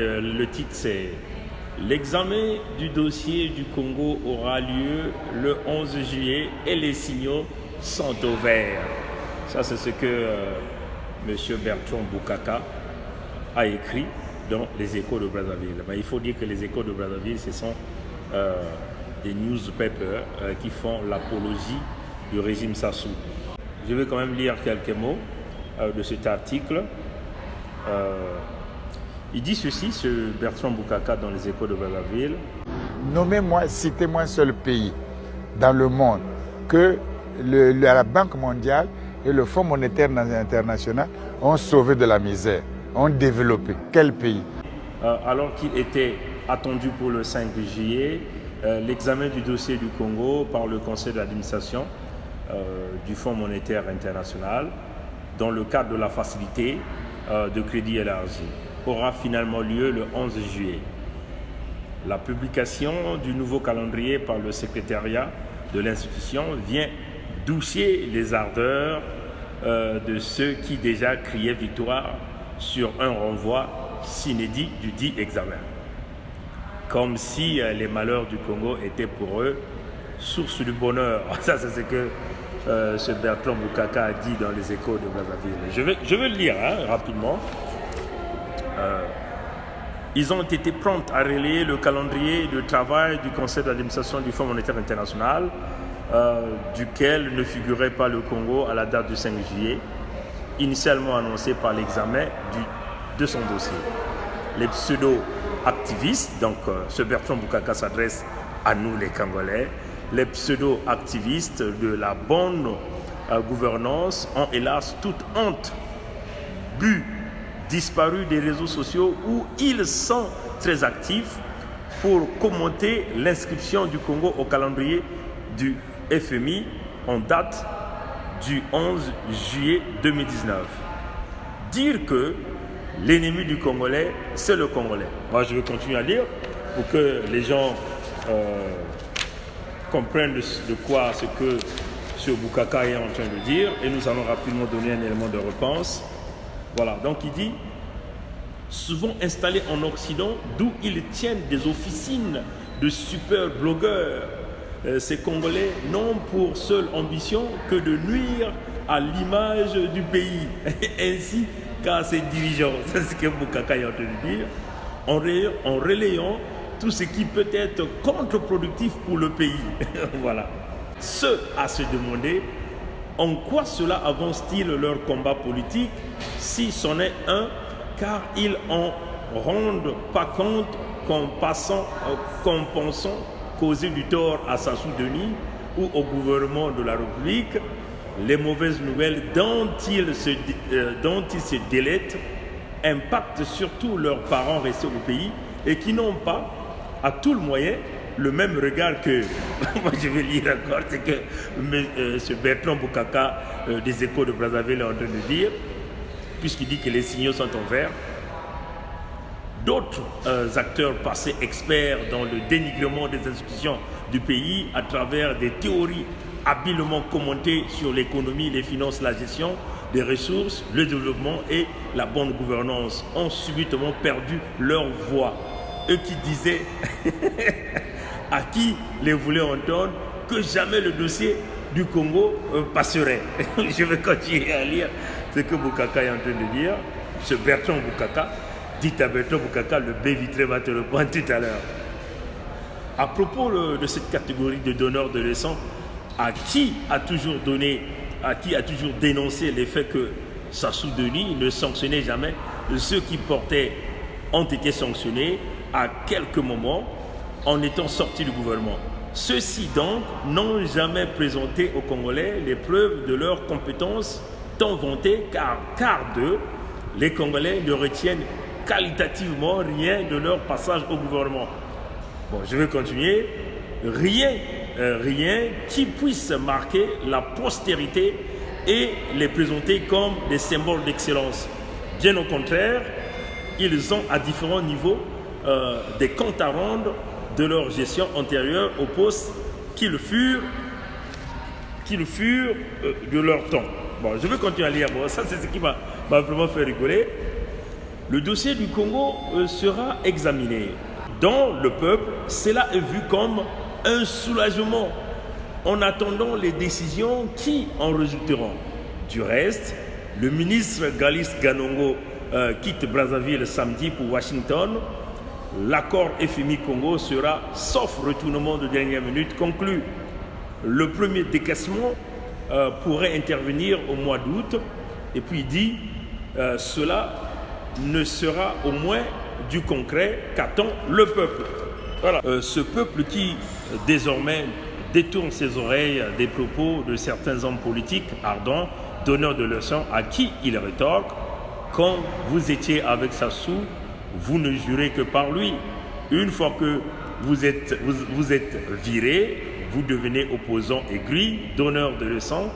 Le titre c'est l'examen du dossier du Congo aura lieu le 11 juillet et les signaux sont au vert. Ça c'est ce que M. Bertrand Bokaka a écrit dans les Échos de Brazzaville. Mais il faut dire que les Échos de Brazzaville, ce sont des newspapers qui font l'apologie du régime Sassou. Je vais quand même lire quelques mots de cet article. Il dit ceci, ce Bertrand Bokaka dans les Échos de Brazzaville. Nommez-moi, citez-moi un seul pays dans le monde que la Banque mondiale et le Fonds monétaire international ont sauvé de la misère, ont développé. Quel pays? Alors qu'il était attendu pour le 5 juillet, l'examen du dossier du Congo par le conseil d'administration du Fonds monétaire international dans le cadre de la facilité de crédit élargi aura finalement lieu le 11 juillet. La publication du nouveau calendrier par le secrétariat de l'institution vient doucher les ardeurs de ceux qui déjà criaient victoire sur un renvoi s'inédit du dit examen. Comme si les malheurs du Congo étaient pour eux source du bonheur. Ça, c'est ce que ce Bertrand Bokaka a dit dans les Échos de Brazzaville. Je vais le lire rapidement. Ils ont été prompts à relayer le calendrier de travail du conseil d'administration du Fonds monétaire international, duquel ne figurait pas le Congo à la date du 5 juillet, initialement annoncé par l'examen de son dossier. Les pseudo-activistes, donc ce Bertrand Bokaka s'adresse à nous les Congolais, les pseudo-activistes de la bonne gouvernance ont hélas toute honte, disparus des réseaux sociaux où ils sont très actifs pour commenter l'inscription du Congo au calendrier du FMI en date du 11 juillet 2019. Dire que l'ennemi du Congolais, c'est le Congolais. Moi, je vais continuer à lire pour que les gens comprennent de quoi ce que ce Bokaka est en train de dire et nous allons rapidement donner un élément de réponse. Voilà, donc il dit, souvent installés en Occident, d'où ils tiennent des officines de super blogueurs. Ces Congolais n'ont pour seule ambition que de nuire à l'image du pays, ainsi qu'à ses dirigeants. C'est ce que Bokaka est en train de dire, en relayant tout ce qui peut être contre-productif pour le pays. Voilà. Ce à se demander, en quoi cela avance-t-il leur combat politique, si c'en est un, car ils en rendent pas compte qu'en pensant causer du tort à Sassou Denis ou au gouvernement de la République, les mauvaises nouvelles dont ils se délectent impactent surtout leurs parents restés au pays et qui n'ont pas, à tout le moyen, le même regard que, moi je vais lire encore, c'est que ce Bertrand Bokaka des Échos de Brazzaville est en train de dire, puisqu'il dit que les signaux sont en vert. D'autres acteurs passés experts dans le dénigrement des institutions du pays à travers des théories habilement commentées sur l'économie, les finances, la gestion des ressources, le développement et la bonne gouvernance ont subitement perdu leur voix. Eux qui disaient à qui les voulait entendre que jamais le dossier du Congo passerait. Je vais continuer à lire ce que Bokaka est en train de dire. Ce Bertrand Bokaka, dit à Bertrand Bokaka, le B vitré va te répondre tout à l'heure. À propos de cette catégorie de donneurs de leçons, à qui a toujours dénoncé les faits que Sassou Denis ne sanctionnait jamais, ceux qui portaient ont été sanctionnés à quelques moments en étant sortis du gouvernement. Ceux-ci donc n'ont jamais présenté aux Congolais les preuves de leurs compétences tant vantées, car d'eux, les Congolais ne retiennent qualitativement rien de leur passage au gouvernement. Bon, je vais continuer. Rien qui puisse marquer la postérité et les présenter comme des symboles d'excellence. Bien au contraire, ils ont à différents niveaux des comptes à rendre de leur gestion antérieure au poste qu'ils furent de leur temps. Bon, je vais continuer à lire. Bon, ça, c'est ce qui m'a vraiment fait rigoler. le dossier du Congo sera examiné. Dans le peuple, cela est vu comme un soulagement en attendant les décisions qui en résulteront. Du reste, le ministre Galis Ganongo quitte Brazzaville samedi pour Washington. L'accord FMI-Congo sera, sauf retournement de dernière minute, conclu. Le premier décaissement pourrait intervenir au mois d'août. Et puis il dit, cela ne sera au moins du concret qu'attend le peuple. Voilà. Ce peuple qui, désormais, détourne ses oreilles des propos de certains hommes politiques ardents, donneurs de leçons, à qui il rétorque « Quand vous étiez avec Sassou, vous ne jurez que par lui. Une fois que vous êtes viré, vous devenez opposant aigri, donneur de leçons,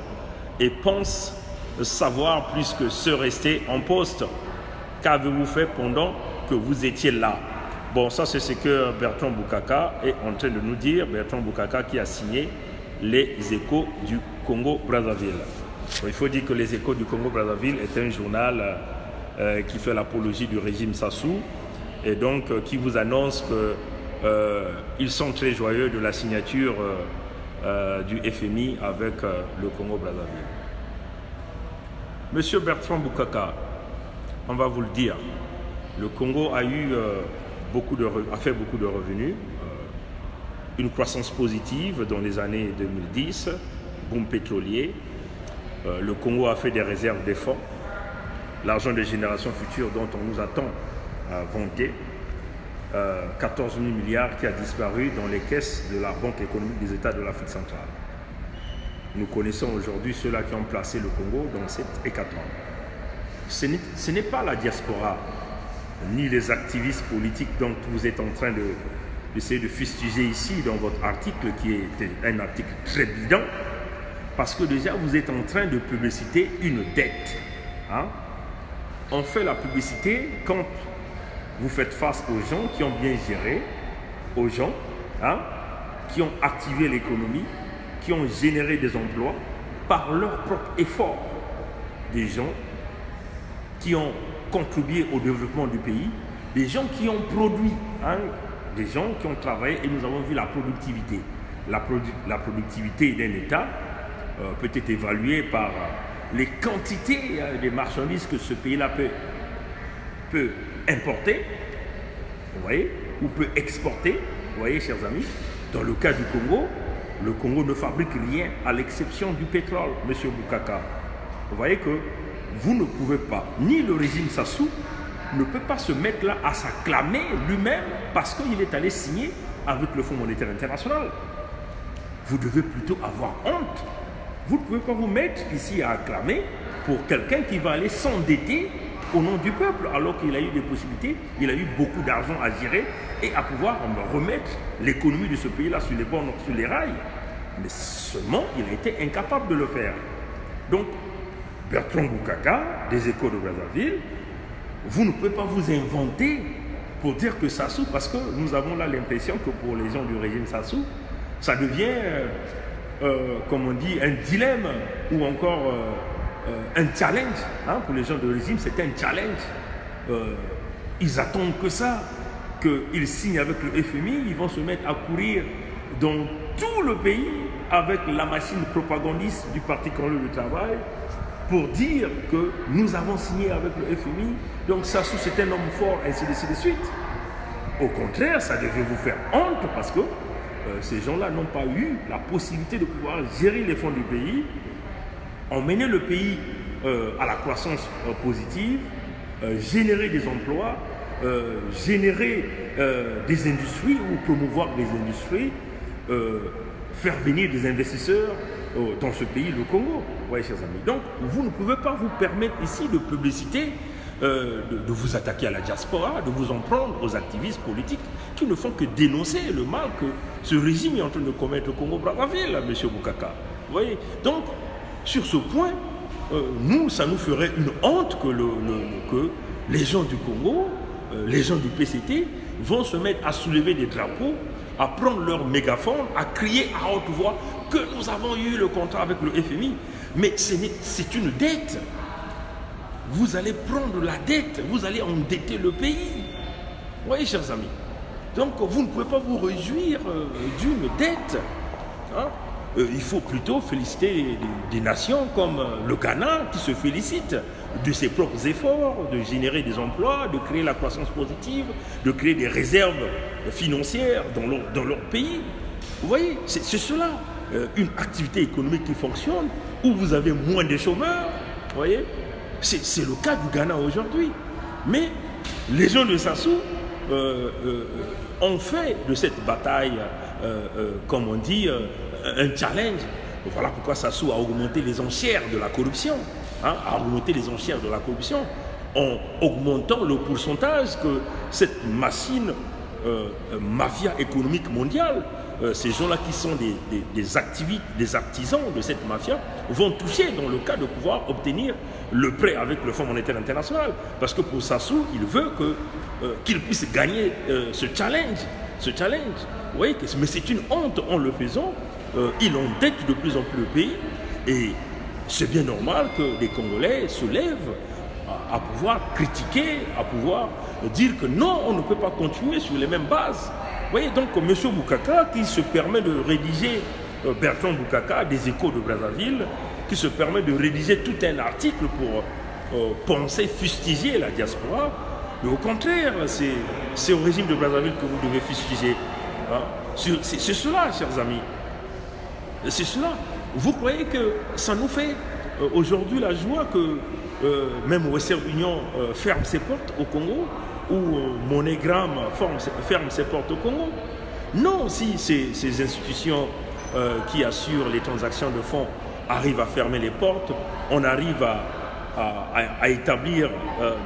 et pense savoir plus que se rester en poste. Qu'avez-vous fait pendant que vous étiez là ?» Bon, ça c'est ce que Bertrand Boukaka est en train de nous dire. Bertrand Boukaka qui a signé les Échos du Congo-Brazzaville. Bon, il faut dire que les Échos du Congo-Brazzaville est un journal qui fait l'apologie du régime Sassou et donc qui vous annonce qu'ils sont très joyeux de la signature du FMI avec le Congo-Brazzaville. Monsieur Bertrand Boukaka, on va vous le dire, le Congo a fait beaucoup de revenus, une croissance positive dans les années 2010, boom pétrolier. Le Congo a fait des réserves des fonds, l'argent des générations futures dont on nous attend à vanter, 14 000 milliards qui a disparu dans les caisses de la Banque économique des États de l'Afrique centrale. Nous connaissons aujourd'hui ceux-là qui ont placé le Congo dans cette hécatombe. Ce n'est pas la diaspora, ni les activistes politiques dont vous êtes en train d'essayer de fustiger ici dans votre article, qui est un article très bidon, parce que déjà vous êtes en train de publiciter une dette. Hein? On fait la publicité quand vous faites face aux gens qui ont bien géré, aux gens qui ont activé l'économie, qui ont généré des emplois par leur propre effort. Des gens qui ont contribué au développement du pays, des gens qui ont produit, des gens qui ont travaillé, et nous avons vu la productivité. La productivité d'un État peut être évaluée par les quantités de marchandises que ce pays-là peut importer, vous voyez, ou peut exporter, vous voyez, chers amis. Dans le cas du Congo, le Congo ne fabrique rien à l'exception du pétrole, monsieur Boukaka. Vous voyez que vous ne pouvez pas, ni le régime Sassou ne peut pas se mettre là à s'acclamer lui-même parce qu'il est allé signer avec le Fonds monétaire international. Vous devez plutôt avoir honte. Vous ne pouvez pas vous mettre ici à acclamer pour quelqu'un qui va aller s'endetter au nom du peuple, alors qu'il a eu des possibilités, il a eu beaucoup d'argent à gérer et à pouvoir remettre l'économie de ce pays-là sur les bords, sur les rails. Mais seulement, il a été incapable de le faire. Donc, Bertrand Boukaka, des Échos de Brazzaville, vous ne pouvez pas vous inventer pour dire que Sassou, parce que nous avons là l'impression que pour les gens du régime Sassou, ça devient, comme on dit, un dilemme ou encore un challenge. Pour les gens du régime, c'est un challenge. Ils attendent que ça, qu'ils signent avec le FMI, ils vont se mettre à courir dans tout le pays avec la machine propagandiste du Parti congolais du travail pour dire que nous avons signé avec le FMI, donc Sassou c'est un homme fort, ainsi de suite. Au contraire, ça devait vous faire honte parce que ces gens-là n'ont pas eu la possibilité de pouvoir gérer les fonds du pays, emmener le pays à la croissance positive, générer des emplois, générer des industries ou promouvoir des industries, faire venir des investisseurs dans ce pays, le Congo. Oui, chers amis. Donc, vous ne pouvez pas vous permettre ici de publicité, de vous attaquer à la diaspora, de vous en prendre aux activistes politiques qui ne font que dénoncer le mal que ce régime est en train de commettre au Congo-Brazzaville, M. Boukaka. Vous voyez? Donc, sur ce point, ça nous ferait une honte que les gens du Congo, les gens du PCT, vont se mettre à soulever des drapeaux, à prendre leur mégaphone, à crier à haute voix que nous avons eu le contrat avec le FMI. Mais c'est une dette. vous allez prendre la dette, vous allez endetter le pays. Vous voyez, chers amis. Donc, vous ne pouvez pas vous réjouir d'une dette. Hein? Il faut plutôt féliciter des nations comme le Ghana qui se félicite de ses propres efforts, de générer des emplois, de créer la croissance positive, de créer des réserves financières dans leur pays. Vous voyez, c'est cela, une activité économique qui fonctionne, où vous avez moins de chômeurs. Vous voyez, c'est le cas du Ghana aujourd'hui. Mais les gens de Sassou ont fait de cette bataille, comme on dit, un challenge. Voilà pourquoi Sassou a augmenté les enchères de la corruption, a augmenté les enchères de la corruption, en augmentant le pourcentage que cette machine mafia économique mondiale, ces gens-là qui sont des activistes, des artisans de cette mafia, vont toucher dans le cas de pouvoir obtenir le prêt avec le Fonds monétaire international. Parce que pour Sassou, il veut qu'il puisse gagner ce challenge. Vous voyez, mais c'est une honte en le faisant. Il endette de plus en plus le pays. Et c'est bien normal que les Congolais se lèvent à pouvoir critiquer, à pouvoir dire que non, on ne peut pas continuer sur les mêmes bases. Vous voyez, donc M. Boukaka qui se permet de rédiger, Bertrand Boukaka, des Échos de Brazzaville, qui se permet de rédiger tout un article pour penser, fustiger la diaspora. Mais au contraire, c'est au régime de Brazzaville que vous devez fustiger. Hein? C'est cela, chers amis. C'est cela. Vous croyez que ça nous fait aujourd'hui la joie que même Western Union ferme ses portes au Congo, ou MoneyGram ferme ses portes au Congo? Non, si ces institutions qui assurent les transactions de fonds arrivent à fermer les portes, on arrive à établir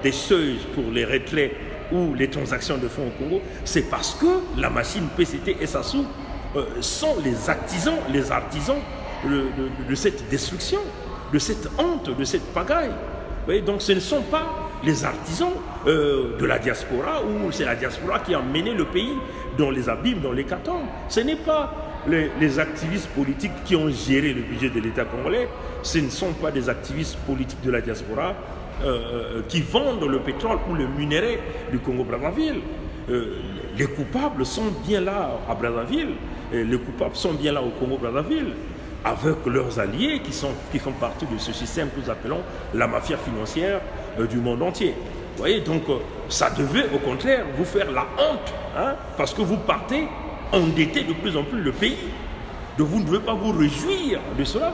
des seuils pour les retraits ou les transactions de fonds au Congo, c'est parce que la machine PCT et Sassou sont les artisans de cette destruction, de cette honte, de cette pagaille. Vous voyez, donc ce ne sont pas les artisans de la diaspora, ou c'est la diaspora qui a mené le pays dans les abîmes, dans l'hécatombe. Ce n'est pas les activistes politiques qui ont géré le budget de l'État congolais, ce ne sont pas des activistes politiques de la diaspora qui vendent le pétrole ou le minerai du Congo-Brazzaville. Les coupables sont bien là à Brazzaville, les coupables sont bien là au Congo-Brazzaville, avec leurs alliés qui font partie de ce système que nous appelons la mafia financière du monde entier. Vous voyez, donc ça devait au contraire vous faire la honte, hein, parce que vous partez endetter de plus en plus le pays. Donc vous ne devez pas vous réjouir de cela.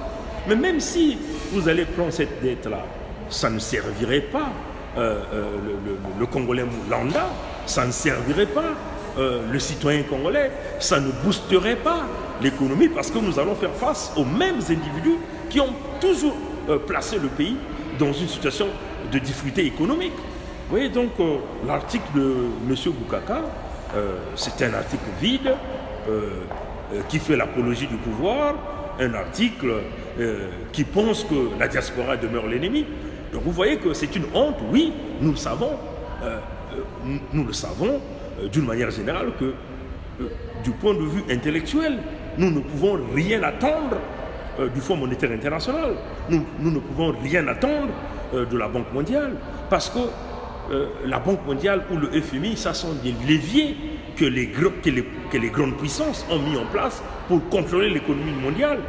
Mais même si vous allez prendre cette dette-là, ça ne servirait pas le Congolais lambda, ça ne servirait pas le citoyen congolais, ça ne boosterait pas l'économie, parce que nous allons faire face aux mêmes individus qui ont toujours placé le pays dans une situation de difficulté économique. Vous voyez, donc l'article de M. Boukaka, c'est un article vide qui fait l'apologie du pouvoir, un article qui pense que la diaspora demeure l'ennemi. Donc vous voyez que c'est une honte, oui, nous le savons, d'une manière générale, que du point de vue intellectuel, nous ne pouvons rien attendre du Fonds monétaire international, nous ne pouvons rien attendre de la Banque mondiale, parce que la Banque mondiale ou le FMI, ça sont des leviers que les grandes puissances ont mis en place pour contrôler l'économie mondiale.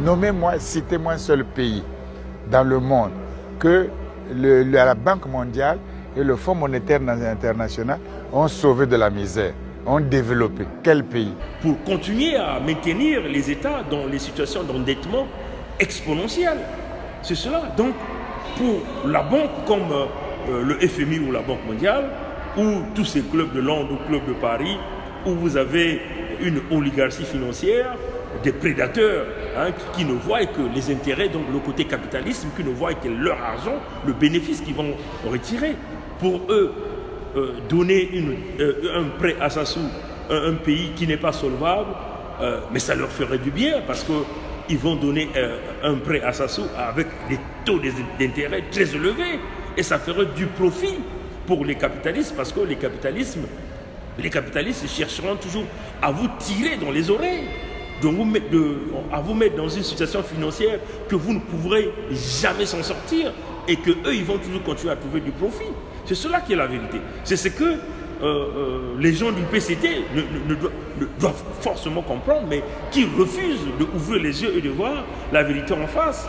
Nommez-moi, citez-moi un seul pays dans le monde que la Banque mondiale et le Fonds monétaire international ont sauvé de la misère, ont développé. Quel pays? Pour continuer à maintenir les États dans les situations d'endettement exponentiel. C'est cela. Donc, pour la banque comme le FMI ou la Banque mondiale, ou tous ces clubs de Londres ou clubs de Paris, où vous avez une oligarchie financière, des prédateurs, hein, qui ne voient que les intérêts, donc le côté capitalisme, qui ne voient que leur argent, le bénéfice qu'ils vont retirer. Pour eux, donner un prêt à Sassou, un pays qui n'est pas solvable, mais ça leur ferait du bien, parce qu'ils vont donner un prêt à Sassou avec des taux d'intérêt très élevés, et ça ferait du profit pour les capitalistes, parce que les capitalistes chercheront toujours à vous tirer dans les oreilles, donc à vous mettre dans une situation financière que vous ne pourrez jamais s'en sortir, et qu'eux, ils vont toujours continuer à trouver du profit. C'est cela qui est la vérité. C'est ce que les gens du PCT doivent forcément comprendre, mais qui refusent d'ouvrir les yeux et de voir la vérité en face.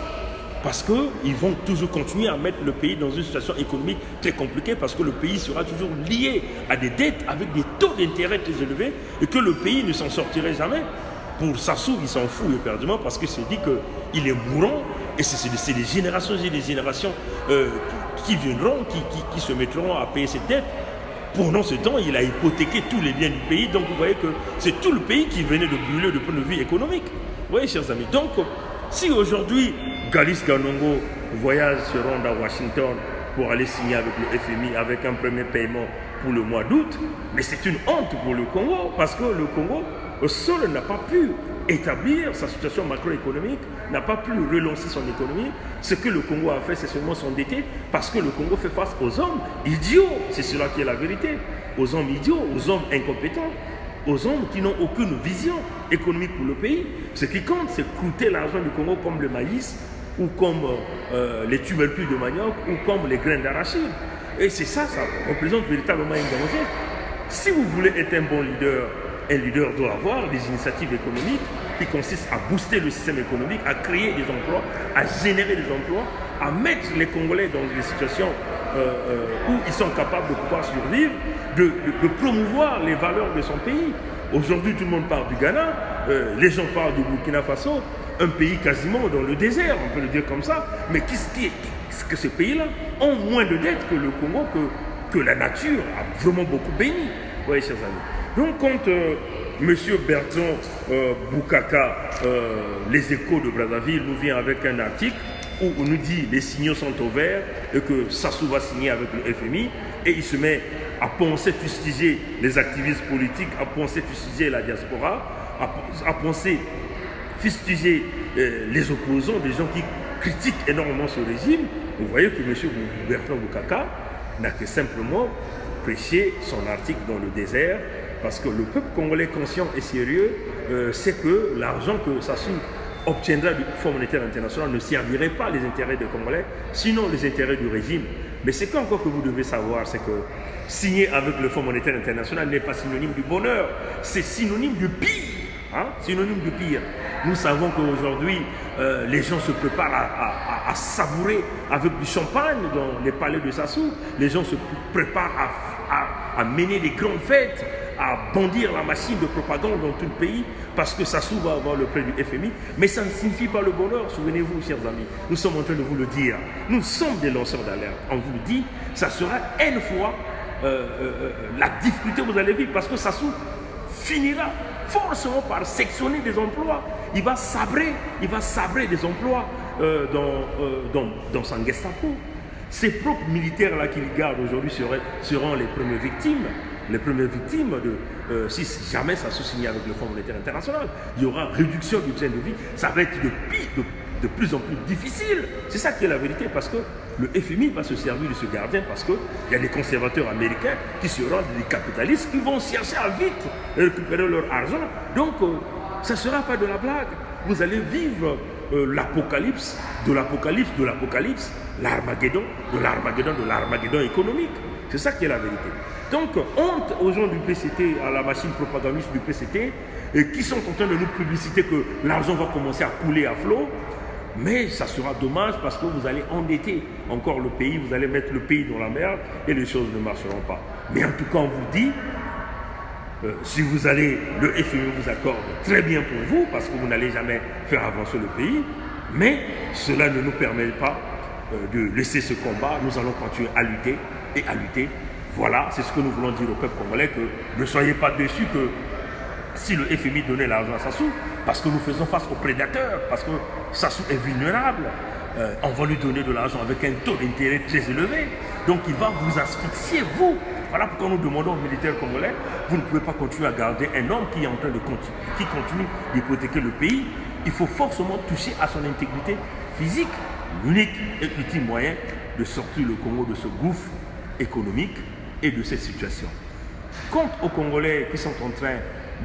Parce qu'ils vont toujours continuer à mettre le pays dans une situation économique très compliquée, parce que le pays sera toujours lié à des dettes avec des taux d'intérêt très élevés et que le pays ne s'en sortirait jamais. Pour Sassou, il s'en fout éperdument parce qu'il se dit qu'il est mourant et c'est des générations et des générations qui viendront, qui se mettront à payer cette dette. Pendant ce temps, il a hypothéqué tous les biens du pays, donc vous voyez que c'est tout le pays qui venait de brûler de point de vue économique. Vous voyez, chers amis, donc si aujourd'hui Galis Ganongo voyage se rendre à Washington pour aller signer avec le FMI avec un premier paiement pour le mois d'août, mais c'est une honte pour le Congo parce que le Congo seul n'a pas pu établir sa situation macroéconomique, n'a pas pu relancer son économie. Ce que le Congo a fait, c'est seulement s'endetter parce que le Congo fait face aux hommes idiots, c'est cela qui est la vérité, aux hommes idiots, aux hommes incompétents, aux hommes qui n'ont aucune vision économique pour le pays. Ce qui compte, c'est coûter l'argent du Congo comme le maïs, ou comme les tubercules de manioc, ou comme les graines d'arachide. Et c'est ça, ça représente véritablement un danger. Si vous voulez être un bon leader, un leader doit avoir des initiatives économiques qui consistent à booster le système économique, à créer des emplois, à générer des emplois, à mettre les Congolais dans des situations où ils sont capables de pouvoir survivre, de promouvoir les valeurs de son pays. Aujourd'hui, tout le monde parle du Ghana, les gens parlent du Burkina Faso, un pays quasiment dans le désert, on peut le dire comme ça, mais que ces pays-là ont moins de dettes que le Congo, que la nature a vraiment beaucoup béni. Vous voyez, chers amis. Donc, quand M. Bertrand Boukaka, les Échos de Brazzaville, nous vient avec un article où on nous dit les signaux sont au vert et que Sassou va signer avec le FMI, et il se met à penser fustiger les activistes politiques, à penser fustiger la diaspora, à penser fustiger les opposants, des gens qui critiquent énormément ce régime. Vous voyez que M. Bertrand Boukaka n'a que simplement prêché son article dans le désert, parce que le peuple congolais conscient et sérieux sait que l'argent que Sassou obtiendra du Fonds monétaire international ne servirait pas les intérêts des Congolais, sinon les intérêts du régime. Mais ce qu'encore que vous devez savoir, c'est que signer avec le Fonds monétaire international n'est pas synonyme du bonheur, c'est synonyme du pire. Hein? Synonyme du pire. Nous savons qu'aujourd'hui, les gens se préparent à savourer avec du champagne dans les palais de Sassou. Les gens se préparent à mener des grandes fêtes, à bondir la machine de propagande dans tout le pays, parce que Sassou va avoir le prêt du FMI. Mais ça ne signifie pas le bonheur, souvenez-vous, chers amis. Nous sommes en train de vous le dire. Nous sommes des lanceurs d'alerte. On vous le dit, ça sera une fois la difficulté que vous allez vivre, parce que Sassou finira forcément par sectionner des emplois. Il va sabrer des emplois dans son Gestapo. Ces propres militaires-là qu'il garde aujourd'hui seront les premières victimes. Les premières victimes si jamais ça se signe avec le Fonds monétaire international. Il y aura réduction du train de vie. Ça va être de plus en plus difficile. C'est ça qui est la vérité, parce que le FMI va se servir de ce gardien, parce qu'il y a des conservateurs américains qui se rendent des capitalistes qui vont chercher à vite récupérer leur argent. Donc, ça ne sera pas de la blague. Vous allez vivre l'apocalypse, de l'apocalypse, de l'apocalypse, l'Armageddon, de l'Armageddon, de l'Armageddon économique. C'est ça qui est la vérité. Donc, honte aux gens du PCT, à la machine propagandiste du PCT, qui sont en train de nous publiciter que l'argent va commencer à couler à flot. Mais ça sera dommage, parce que vous allez endetter encore le pays, vous allez mettre le pays dans la merde et les choses ne marcheront pas. Mais en tout cas, on vous dit, si vous allez, le FMI vous accorde très bien pour vous, parce que vous n'allez jamais faire avancer le pays, mais cela ne nous permet pas de laisser ce combat. Nous allons continuer à lutter et à lutter. Voilà, c'est ce que nous voulons dire au peuple congolais, que ne soyez pas déçus que si le FMI donnait l'argent à Sassou, parce que nous faisons face aux prédateurs, parce que Sassou est vulnérable, on va lui donner de l'argent avec un taux d'intérêt très élevé, donc il va vous asphyxier, vous. Voilà pourquoi nous demandons aux militaires congolais, vous ne pouvez pas continuer à garder un homme qui est en train qui continue d'hypothéquer le pays. Il faut forcément toucher à son intégrité physique, l'unique et ultime moyen de sortir le Congo de ce gouffre économique et de cette situation. Quant aux Congolais qui sont en train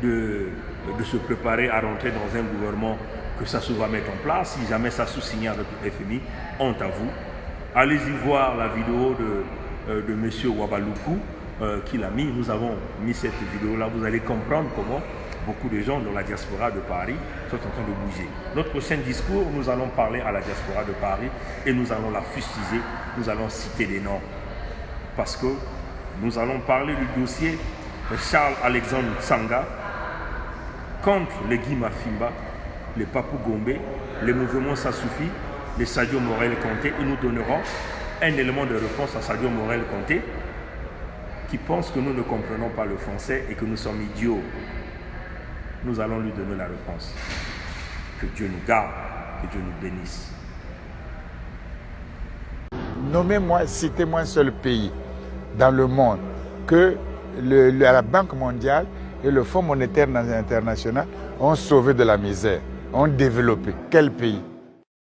de se préparer à rentrer dans un gouvernement que Sassou va mettre en place, si jamais Sassou signe avec le FMI, honte à vous. Allez-y voir la vidéo de M. Wabaluku qu'il a mis. Nous avons mis cette vidéo-là. Vous allez comprendre comment beaucoup de gens dans la diaspora de Paris sont en train de bouger. Notre prochain discours, nous allons parler à la diaspora de Paris et nous allons la fustiger. Nous allons citer des noms. Parce que nous allons parler du dossier de Charles-Alexandre Tsanga contre les Guy Mafimba, les Papou Gombe, les mouvements Ça Suffit, les Sadio Morel-Conté, et nous donnerons un élément de réponse à Sadio Morel-Conté qui pense que nous ne comprenons pas le français et que nous sommes idiots. Nous allons lui donner la réponse. Que Dieu nous garde et Dieu nous bénisse. Nommez-moi, citez-moi un seul pays dans le monde que la Banque mondiale et le Fonds monétaire international ont sauvé de la misère, ont développé. Quel pays?